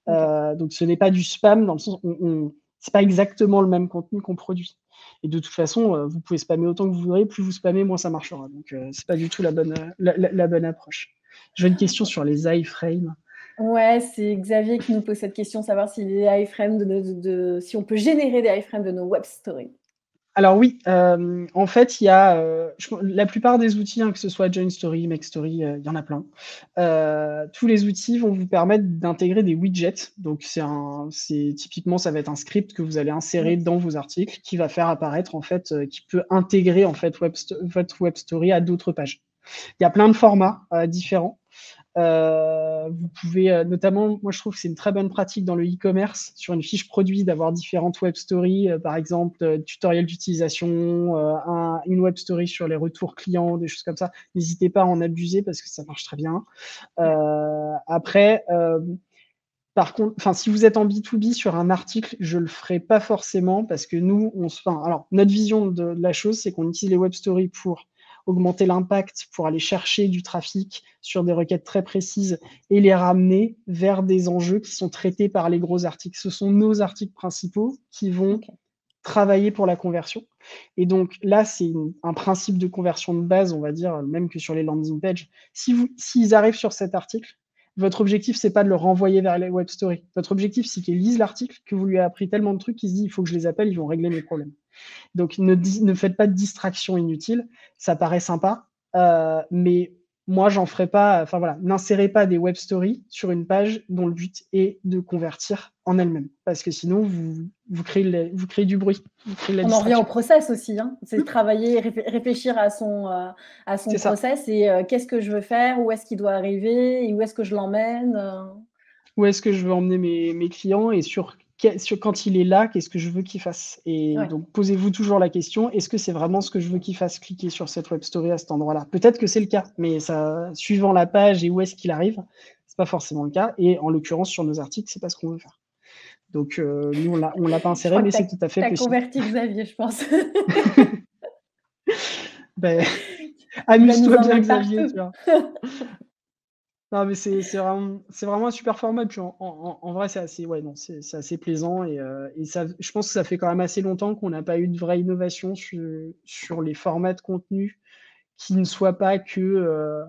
Donc ce n'est pas du spam dans le sens où c'est pas exactement le même contenu qu'on produit. Et de toute façon, vous pouvez spammer autant que vous voudrez, plus vous spammez, moins ça marchera. Donc c'est pas du tout la bonne approche. J'ai une question sur les iframes. Ouais, c'est Xavier qui nous pose cette question, savoir si les iframes si on peut générer des iframes de nos web stories. Alors oui, en fait, il y a, la plupart des outils, que ce soit Join Story, Make Story, il y en a plein. Tous les outils vont vous permettre d'intégrer des widgets. Donc typiquement, ça va être un script que vous allez insérer dans vos articles qui va faire apparaître, en fait, qui peut intégrer, en fait, votre web story à d'autres pages. Il y a plein de formats différents. Vous pouvez notamment, moi je trouve que c'est une très bonne pratique dans le e-commerce, sur une fiche produit, d'avoir différentes web stories, par exemple tutoriel d'utilisation, une web story sur les retours clients, des choses comme ça. N'hésitez pas à en abuser parce que ça marche très bien. Après, par contre, si vous êtes en B2B sur un article, je le ferai pas forcément parce que nous, alors notre vision de la chose, c'est qu'on utilise les web stories pour augmenter l'impact, pour aller chercher du trafic sur des requêtes très précises et les ramener vers des enjeux qui sont traités par les gros articles. Ce sont nos articles principaux qui vont travailler pour la conversion. Et donc là, c'est un principe de conversion de base, on va dire, même que sur les landing pages. S'ils arrivent sur cet article, votre objectif, c'est pas de le renvoyer vers les web stories. Votre objectif, c'est qu'ils lisent l'article, que vous lui avez appris tellement de trucs qu'ils se disent, il faut que je les appelle, ils vont régler mes problèmes. Donc, ne faites pas de distraction inutile. Ça paraît sympa, mais moi, j'en ferai pas. Enfin voilà, n'insérez pas des web stories sur une page dont le but est de convertir en elle-même, parce que sinon, vous créez du bruit. On en revient au process aussi. C'est travailler, réfléchir à son process et qu'est-ce que je veux faire, où est-ce qu'il doit arriver et où est-ce que je l'emmène. Où est-ce que je veux emmener mes clients et quand il est là, qu'est-ce que je veux qu'il fasse? Et donc, posez-vous toujours la question, est-ce que c'est vraiment ce que je veux qu'il fasse cliquer sur cette web story à cet endroit-là? Peut-être que c'est le cas, mais ça, suivant la page et où est-ce qu'il arrive, c'est pas forcément le cas. Et en l'occurrence, sur nos articles, c'est pas ce qu'on veut faire. Donc, nous, on l'a pas inséré, mais c'est tout à fait possible. Tu as converti Xavier, je pense. Amuse-toi bien, Xavier, tu vois. Non, mais c'est vraiment un super format. Puis en vrai, c'est assez plaisant et ça, je pense que ça fait quand même assez longtemps qu'on n'a pas eu de vraie innovation sur les formats de contenu qui ne soient pas que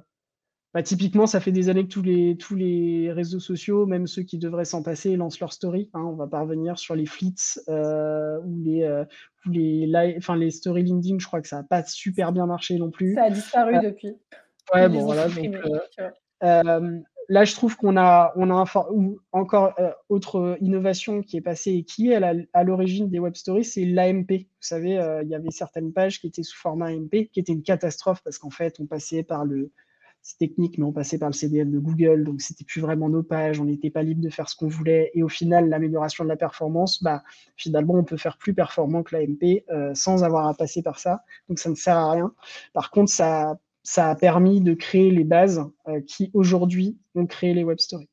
Typiquement, ça fait des années que tous les réseaux sociaux, même ceux qui devraient s'en passer, lancent leur story. Hein, on va pas revenir sur les flits ou les stories LinkedIn. Je crois que ça n'a pas super bien marché non plus. Ça a disparu depuis. Ouais, Ils bon les ont voilà, donc supprimés, tu vois? là, je trouve qu'on a ou encore, autre innovation qui est passée et qui est à l'origine des web stories, c'est l'AMP. Vous savez, il y avait certaines pages qui étaient sous format AMP, qui étaient une catastrophe parce qu'en fait, on passait par le c'est technique, mais on passait par le CDN de Google, donc c'était plus vraiment nos pages, on n'était pas libre de faire ce qu'on voulait et au final, l'amélioration de la performance, finalement, on peut faire plus performant que l'AMP, sans avoir à passer par ça, donc ça ne sert à rien. Par contre, ça a permis de créer les bases qui aujourd'hui ont créé les web stories.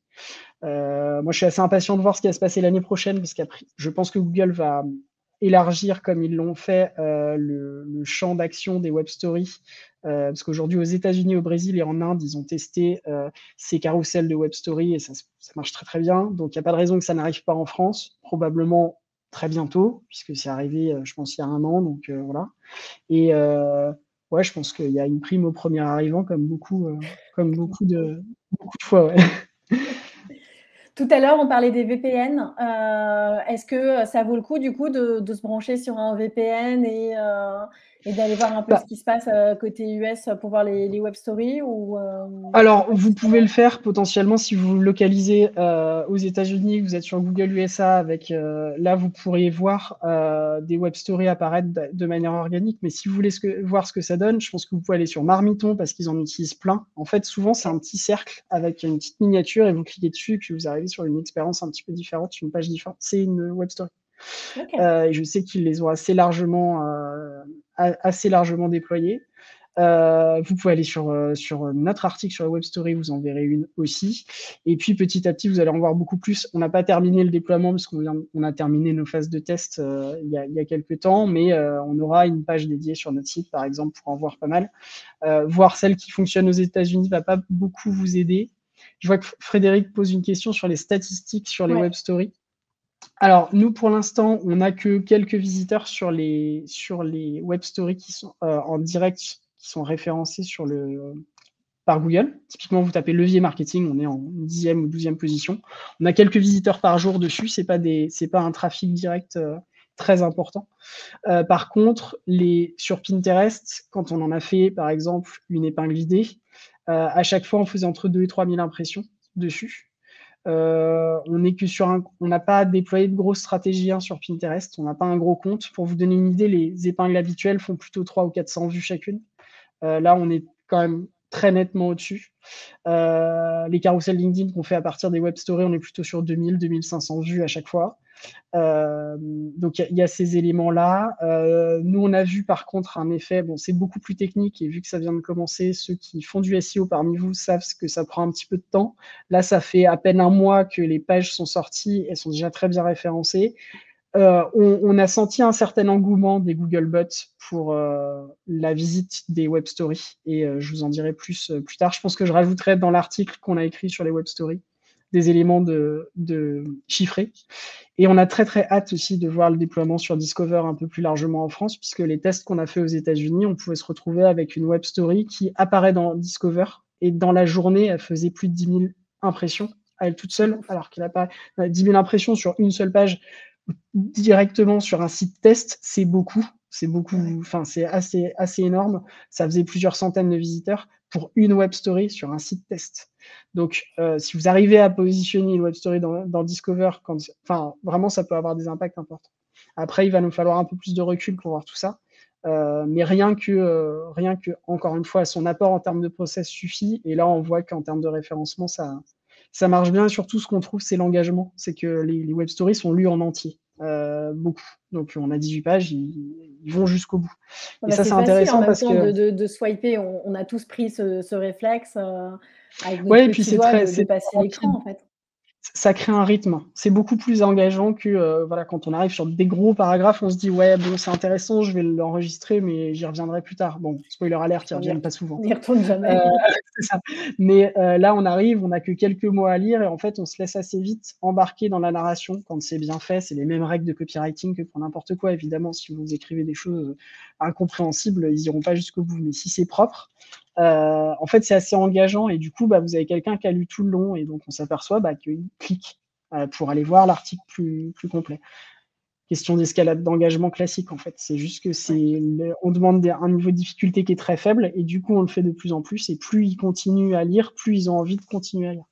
Moi, je suis assez impatient de voir ce qui va se passer l'année prochaine parce qu'après, je pense que Google va élargir, comme ils l'ont fait, le champ d'action des web stories. Parce qu'aujourd'hui, aux États-Unis, au Brésil et en Inde, ils ont testé ces carousels de web stories et ça marche très très bien. Donc, il n'y a pas de raison que ça n'arrive pas en France. Probablement très bientôt, puisque c'est arrivé, je pense, il y a 1 an. Donc, voilà. Et ouais, je pense qu'il y a une prime au premier arrivant, comme beaucoup de fois. Ouais. Tout à l'heure, on parlait des VPN. Est-ce que ça vaut le coup, du coup, de se brancher sur un VPN et d'aller voir un peu ce Bah, qui se passe côté US pour voir les web stories ou tu Alors, trouves pas que vous ce soit pouvez le faire potentiellement si vous vous localisez aux États-Unis, vous êtes sur Google USA avec là vous pourriez voir des web stories apparaître de manière organique. Mais si vous voulez voir ce que ça donne, je pense que vous pouvez aller sur Marmiton parce qu'ils en utilisent plein. En fait, souvent c'est un petit cercle avec une petite miniature et vous cliquez dessus et puis vous arrivez sur une expérience un petit peu différente, sur une page différente. C'est une web story. OK. Et je sais qu'ils les ont assez largement déployés. Vous pouvez aller sur notre article sur la web story, vous en verrez une aussi. Et puis petit à petit, vous allez en voir beaucoup plus. On n'a pas terminé le déploiement parce qu'on a terminé nos phases de test il y a quelques temps, mais on aura une page dédiée sur notre site, par exemple, pour en voir pas mal. Voir celle qui fonctionne aux États-Unis va pas beaucoup vous aider. Je vois que Frédéric pose une question sur les statistiques sur les Ouais. web stories. Alors, nous, pour l'instant, on n'a que quelques visiteurs sur les web stories qui sont en direct, qui sont référencés par Google. Typiquement, vous tapez levier marketing, on est en 10e ou 12e position. On a quelques visiteurs par jour dessus, c'est pas un trafic direct très important. Par contre, sur Pinterest, quand on en a fait, par exemple, une épingle idée, à chaque fois, on faisait entre 2 et 3 000 impressions dessus. On n'a pas déployé de grosses stratégies sur Pinterest. On n'a pas un gros compte. Pour vous donner une idée, les épingles habituelles font plutôt 300 ou 400 vues chacune. Là, on est quand même très nettement au-dessus. Les carousels LinkedIn qu'on fait à partir des web stories, on est plutôt sur 2000, 2500 vues à chaque fois. Donc il y a ces éléments-là. Nous, on a vu par contre un effet, bon, c'est beaucoup plus technique et vu que ça vient de commencer, ceux qui font du SEO parmi vous savent que ça prend un petit peu de temps. Là, ça fait à peine 1 mois que les pages sont sorties, elles sont déjà très bien référencées. On a senti un certain engouement des Googlebots pour la visite des web stories et je vous en dirai plus plus tard. Je pense que je rajouterai dans l'article qu'on a écrit sur les web stories des éléments de chiffrés. Et on a très très hâte aussi de voir le déploiement sur Discover un peu plus largement en France, puisque les tests qu'on a fait aux États-Unis, on pouvait se retrouver avec une web story qui apparaît dans Discover et dans la journée, elle faisait plus de 10 000 impressions à elle toute seule, alors qu'elle apparaît 10 000 impressions sur une seule page directement sur un site test, c'est beaucoup. C'est beaucoup, enfin, c'est assez énorme. Ça faisait plusieurs centaines de visiteurs pour une web story sur un site test. Donc, si vous arrivez à positionner une web story dans Discover, enfin, vraiment, ça peut avoir des impacts importants. Après, il va nous falloir un peu plus de recul pour voir tout ça. Mais rien que, encore une fois, son apport en termes de process suffit. Et là, on voit qu'en termes de référencement, ça marche bien. Et surtout, ce qu'on trouve, c'est l'engagement. C'est que les web stories sont lues en entier. Beaucoup. Donc, on a 18 pages, ils vont jusqu'au bout. Et ça, C'est c'est facile en intéressant même parce temps que. de swiper. On a tous pris ce réflexe avec notre Ouais, et puis petit c'est doigt très, de c'est passer rapide. l'écran, en fait. Ça crée un rythme. C'est beaucoup plus engageant que voilà, quand on arrive sur des gros paragraphes, on se dit ouais, bon, c'est intéressant, je vais l'enregistrer, mais j'y reviendrai plus tard. Bon, spoiler alert, ils On reviennent pas souvent. n'y retourne Euh, jamais. c'est ça. Mais là, on arrive, on n'a que quelques mots à lire et en fait, on se laisse assez vite embarquer dans la narration quand c'est bien fait. C'est les mêmes règles de copywriting que pour n'importe quoi. Évidemment, si vous écrivez des choses incompréhensibles, ils iront pas jusqu'au bout. Mais si c'est propre, En fait, c'est assez engageant et du coup, bah, vous avez quelqu'un qui a lu tout le long et donc on s'aperçoit, bah, qu'il clique, pour aller voir l'article plus complet. Question d'escalade d'engagement classique, en fait. C'est juste que on demande un niveau de difficulté qui est très faible et du coup, on le fait de plus en plus et plus ils continuent à lire, plus ils ont envie de continuer à lire.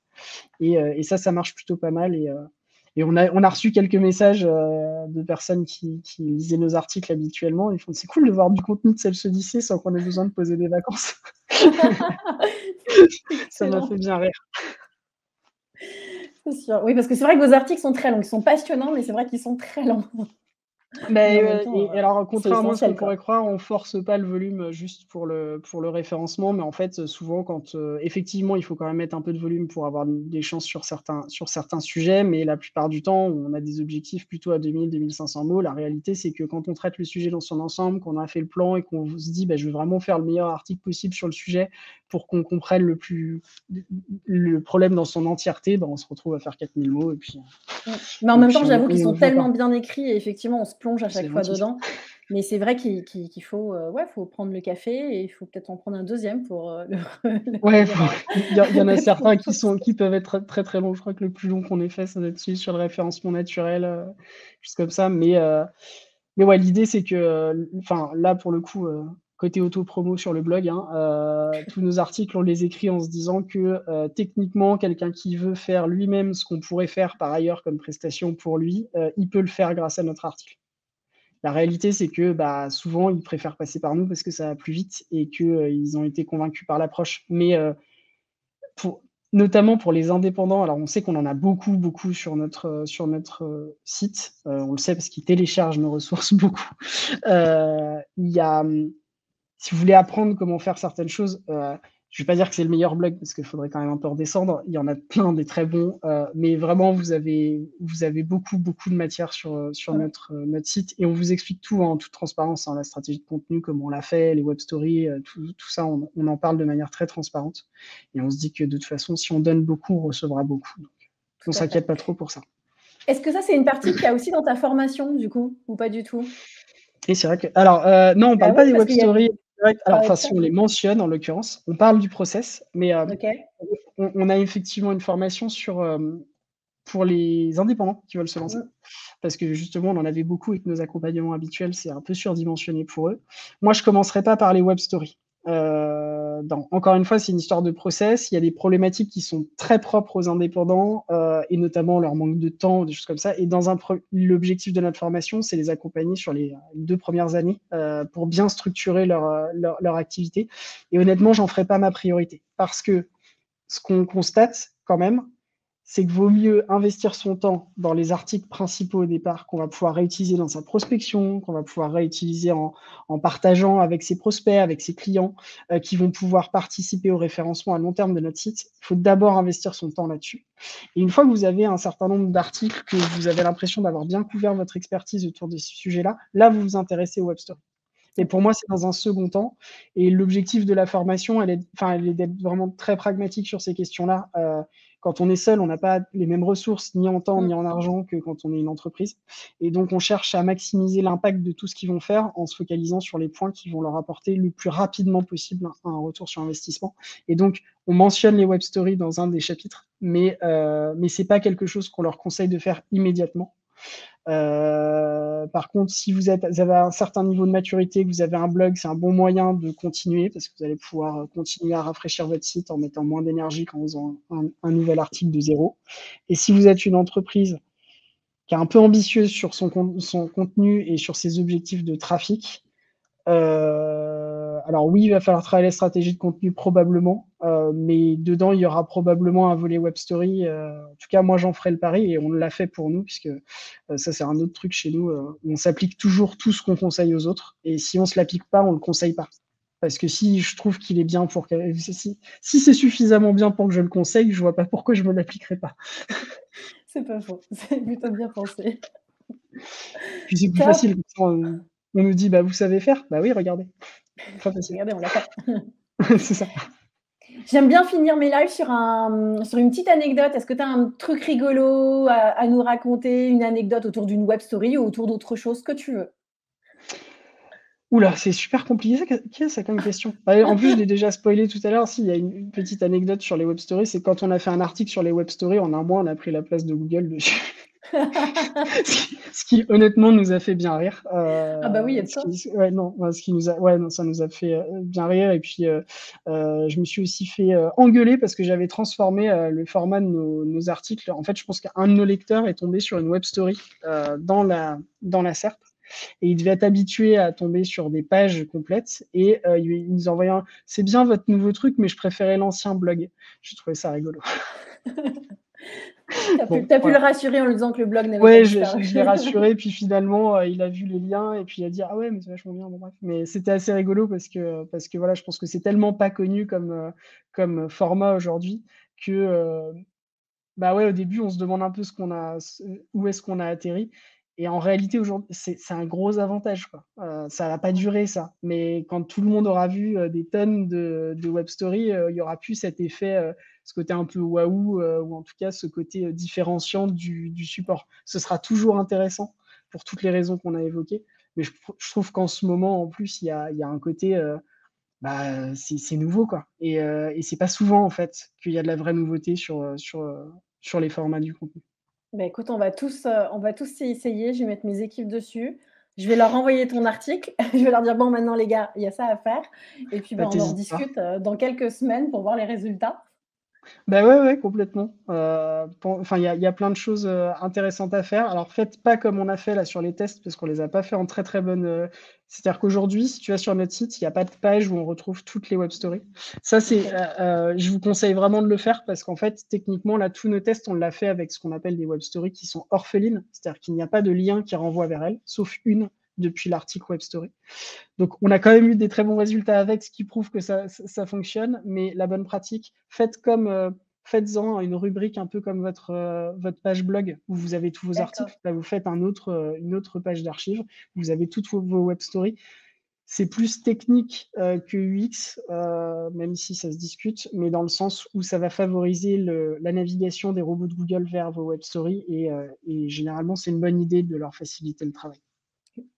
Et ça marche plutôt pas mal et on a reçu quelques messages de personnes qui lisaient nos articles habituellement. Ils font: «C'est cool de voir du contenu de Celle Odyssée sans qu'on ait besoin de poser des vacances». Ça m'a fait Excellent. bien rire. C'est sûr. Oui, parce que c'est vrai que vos articles sont très longs. Ils sont passionnants, mais c'est vrai qu'ils sont très longs. Mais Mais en même temps, et alors c'est contrairement à ce qu'on essentiel, quoi. pourrait croire, on force pas le volume, juste pour le référencement, mais en fait, souvent quand, effectivement, il faut quand même mettre un peu de volume pour avoir des chances sur certains sujets, mais la plupart du temps, on a des objectifs plutôt à 2 000-2 500 mots. La réalité, c'est que quand on traite le sujet dans son ensemble, qu'on a fait le plan et qu'on se dit: «Bah, je veux vraiment faire le meilleur article possible sur le sujet pour qu'on comprenne le problème dans son entièreté», bah, on se retrouve à faire 4 000 mots Mais en et même temps, puis j'avoue qu'ils on sont le voit tellement pas. bien écrits et effectivement, on se plonge à C'est chaque fois gentil. dedans. Mais c'est vrai qu'il faut, ouais, faut prendre le café et il faut peut-être en prendre un deuxième pour, le Ouais, relire, faut il y en a peut-être certains autre chose. qui peuvent être très, très longs. Je crois que le plus long qu'on ait fait, ça doit être celui sur le référencement naturel, choses comme ça. Mais ouais, l'idée, c'est que, enfin, là, pour le coup, côté auto-promo sur le blog, hein, tous nos articles, on les écrit en se disant que, techniquement, quelqu'un qui veut faire lui-même ce qu'on pourrait faire par ailleurs comme prestation pour lui, il peut le faire grâce à notre article. La réalité, c'est que, bah, souvent, ils préfèrent passer par nous parce que ça va plus vite et que, ils ont été convaincus par l'approche. Mais, pour notamment pour les indépendants, alors on sait qu'on en a beaucoup, beaucoup sur notre site. On le sait parce qu'ils téléchargent nos ressources beaucoup. Il y a, si vous voulez apprendre comment faire certaines choses, je vais pas dire que c'est le meilleur blog parce qu'il faudrait quand même un peu redescendre. Il y en a plein des très bons, mais vraiment vous avez beaucoup, beaucoup de matière sur Ouais, notre site et on vous explique tout en toute transparence, hein, la stratégie de contenu, comment on l'a fait, les web stories, tout ça, on en parle de manière très transparente et on se dit que de toute façon, si on donne beaucoup, on recevra beaucoup. Donc on tout à fait. s'inquiète pas trop pour ça. Est-ce que ça, c'est une partie qu'il y a aussi dans ta formation, du coup, ou pas du tout? Et c'est vrai que alors, non, on Bah parle oui, pas des parce web qu'il y a stories direct. Alors, enfin, ça, si on les mentionne en l'occurrence, on parle du process, mais, OK. on a effectivement une formation pour les indépendants qui veulent se lancer. Mmh. Parce que justement, on en avait beaucoup et que nos accompagnements habituels, c'est un peu surdimensionné pour eux. Moi, je commencerai pas par les web stories. Encore une fois, c'est une histoire de process. Il y a des problématiques qui sont très propres aux indépendants, et notamment leur manque de temps, des choses comme ça. Et l'objectif de notre formation, c'est les accompagner sur les 2 premières années, pour bien structurer leur activité. Et honnêtement, j'en ferai pas ma priorité. Parce que ce qu'on constate quand même, c'est que vaut mieux investir son temps dans les articles principaux au départ qu'on va pouvoir réutiliser dans sa prospection, qu'on va pouvoir réutiliser en partageant avec ses prospects, avec ses clients, qui vont pouvoir participer au référencement à long terme de notre site. Il faut d'abord investir son temps là-dessus. Et une fois que vous avez un certain nombre d'articles, que vous avez l'impression d'avoir bien couvert votre expertise autour de ces sujets-là, là, vous vous intéressez au web story. Mais pour OK. moi, c'est dans un second temps. Et l'objectif de la formation, elle est d'être vraiment très pragmatique sur ces questions-là. Quand on est seul, on n'a pas les mêmes ressources, ni en temps, Mmh. ni en argent, que quand on est une entreprise. Et donc, on cherche à maximiser l'impact de tout ce qu'ils vont faire en se focalisant sur les points qui vont leur apporter le plus rapidement possible un retour sur investissement. Et donc, on mentionne les web stories dans un des chapitres, mais c'est pas quelque chose qu'on leur conseille de faire immédiatement. Par contre, si vous avez un certain niveau de maturité, que vous avez un blog, c'est un bon moyen de continuer parce que vous allez pouvoir continuer à rafraîchir votre site en mettant moins d'énergie qu'en faisant un nouvel article de zéro. Et si vous êtes une entreprise qui est un peu ambitieuse sur son contenu et sur ses objectifs de trafic, alors oui, il va falloir travailler la stratégie de contenu probablement, mais dedans, il y aura probablement un volet web story. En tout cas, moi, j'en ferai le pari et on l'a fait pour nous puisque ça, c'est un autre truc chez nous. On s'applique toujours tout ce qu'on conseille aux autres et si on se l'applique pas, on le conseille pas. Parce que si je trouve qu'il est bien si c'est suffisamment bien pour que je le conseille, je vois pas pourquoi je me l'appliquerai pas. C'est pas faux, c'est plutôt bien pensé. Puis c'est plus Top! facile comme ça, on nous dit: «Bah, vous savez faire?» «Bah oui, regardez». Très facile. Regardez, on l'a fait. C'est ça. J'aime bien finir mes lives sur une petite anecdote. Est-ce que tu as un truc rigolo à nous raconter, une anecdote autour d'une web story ou autour d'autre chose que tu veux? Oula, c'est super compliqué ça, qu'est-ce que c'est comme question? Bah, en plus, je l'ai déjà spoilé tout à l'heure. Si, il y a une petite anecdote sur les web stories, c'est quand on a fait un article sur les web stories, en un mois, on a pris la place de Google dessus. Ce qui honnêtement nous a fait bien rire. Ah bah oui, il y a de quoi. Ouais, non, ce qui nous a ouais, non, ça nous a fait, bien rire et puis, je me suis aussi fait, engueuler parce que j'avais transformé, le format de nos articles. En fait, je pense qu'un de nos lecteurs est tombé sur une web story, dans la SERP et il devait être habitué à tomber sur des pages complètes et il nous a envoyé un: «C'est bien votre nouveau truc, mais je préférais l'ancien blog». J'ai trouvé ça rigolo. Bon, Tu as pu le voilà. rassurer en lui disant que le blog n'avait pas Ouais, je disparu. je je l'ai rassuré, puis finalement, il a vu les liens et puis il a dit: «Ah ouais, mais c'est vachement bien», bon bref. Mais c'était assez rigolo parce que voilà, je pense que c'est tellement pas connu comme format aujourd'hui que, bah, ouais, au début, on se demande un peu où est-ce qu'on a atterri et en réalité, aujourd'hui, c'est un gros avantage, quoi. Ça va pas durer ça, mais quand tout le monde aura vu, des tonnes de web stories, il y aura plus cet effet, ce côté un peu waouh, ou en tout cas ce côté, différenciant du support. Ce sera toujours intéressant pour toutes les raisons qu'on a évoquées, mais je trouve qu'en ce moment, en plus, il y a un côté, bah, c'est nouveau, quoi et c'est pas souvent, en fait, qu'il y a de la vraie nouveauté sur les formats du contenu. Bah, écoute, on va tous y essayer. Je vais mettre mes équipes dessus. Je vais leur envoyer ton article. Je vais leur dire: «Bon, maintenant les gars, il y a ça à faire» et puis, Bah, bah, on en tu pas. rediscute, dans quelques semaines pour voir les résultats. Bah, ouais, ouais, complètement. Il y a plein de choses, intéressantes à faire. Alors faites pas comme on a fait là sur les tests parce qu'on les a pas fait en très, très bonne, c'est-à-dire qu'aujourd'hui, si tu vas sur notre site, il y a pas de page où on retrouve toutes les web stories. Ça, OK, je vous conseille vraiment de le faire parce qu'en fait, techniquement, là, tous nos tests, on l'a fait avec ce qu'on appelle des web stories qui sont orphelines, c'est-à-dire qu'il n'y a pas de lien qui renvoie vers elles, sauf une depuis l'article web story. Donc, on a quand même eu des très bons résultats avec, ce qui prouve que ça fonctionne. Mais la bonne pratique, faites-en une rubrique un peu comme votre page blog où vous avez tous vos d'accord. articles. Là, vous faites une autre page d'archives. Vous avez toutes vos web stories. C'est plus technique que UX, même si ça se discute, mais dans le sens où ça va favoriser la navigation des robots de Google vers vos web stories et généralement, c'est une bonne idée de leur faciliter le travail.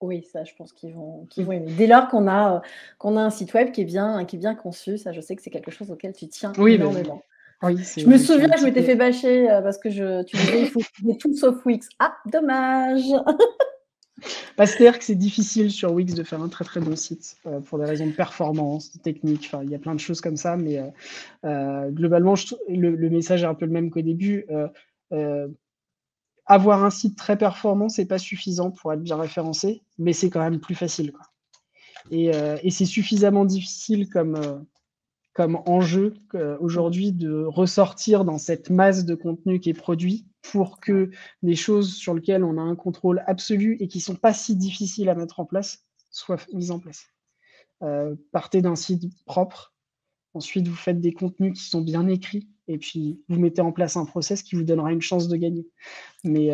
Oui, ça, je pense qu'ils Mmh. vont aimer. Dès lors qu'on a un site web qui est bien conçu, ça, je sais que c'est quelque chose auquel tu tiens Oui, beh, énormément. oui, Je me je suis souviens, un je petit m'étais peu. fait bâcher, parce que tu disais: «Il faut utiliser tout sauf Wix». Ah, dommage! Bah, c'est-à-dire que c'est difficile sur Wix de faire un très, très bon site, pour des raisons de performance, de technique, enfin, il y a plein de choses comme ça, mais globalement, le message est un peu le même qu'au début. Heu, Avoir un site très performant, c'est pas suffisant pour être bien référencé, mais c'est quand même plus facile, quoi et c'est suffisamment difficile comme enjeu Mmh, aujourd'hui de ressortir dans cette masse de contenu qui est produit pour ouais. que des choses sur lesquelles on a un contrôle absolu et qui sont pas si difficiles à mettre en place soient mises en place. Partez d'un site propre, ensuite vous faites des contenus qui sont bien écrits et puis vous mettez en place un process qui vous donnera une chance de gagner. Mais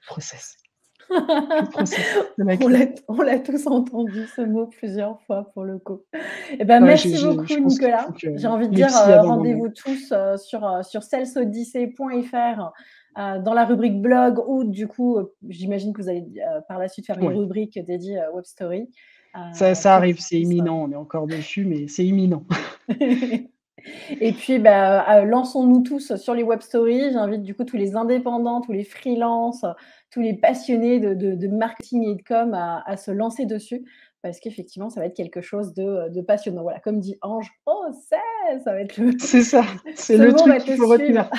Process. process, le process, de la clé. On l'a tous entendu ce mot plusieurs fois pour le coup. Et ben, Ouais, merci je beaucoup pense qu'il faut Nicolas. que J'ai envie de les dire, psys abandonnent. rendez-vous tous, sur salesodyssey.fr, dans la rubrique blog ou du coup, j'imagine que vous allez, par la suite faire une Ouais, rubrique dédiée à Web Story, ça pour arrive, qu'ils c'est puissent, imminent, on est encore dessus, mais c'est imminent. et puis, bah, lançons-nous tous sur les web stories. J'invite du coup tous les indépendants, tous les freelances, tous les passionnés de marketing et de com à se lancer dessus parce qu'effectivement, ça va être quelque chose de passionnant. Voilà, comme dit Ange: «Process!» Ça va être le C'est ça, c'est ce le mot truc va qu'il te faut suivre. retenir.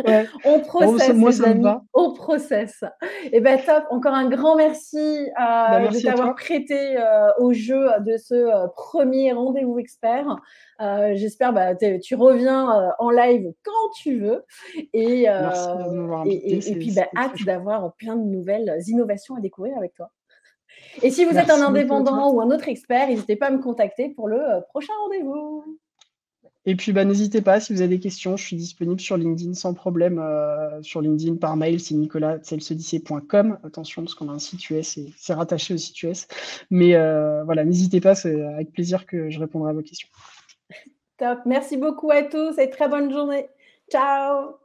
Ouais. On Bon, processe moi, les ça me amis, va. on process. Et ben top, encore un grand merci, Bah, de merci à t'avoir toi. prêté, au jeu de ce, 1er rendez-vous expert. J'espère, bah, tu reviens, en live quand tu veux et Merci de m'avoir invité, puis, bah, c'était très hâte chouette. d'avoir plein de nouvelles innovations à découvrir avec toi. Et si vous êtes un Merci beaucoup à toi. indépendant ou un autre expert, n'hésitez pas à me contacter pour le, prochain rendez-vous. Et puis, bah, n'hésitez pas si vous avez des questions, je suis disponible sur LinkedIn sans problème, sur LinkedIn, par mail, c'est nicolas@celsodice.com. Attention parce qu'on a un site US et c'est rattaché au site US. Mais voilà, n'hésitez pas, c'est avec plaisir que je répondrai à vos questions. Top, merci beaucoup à tous et très bonne journée. Ciao.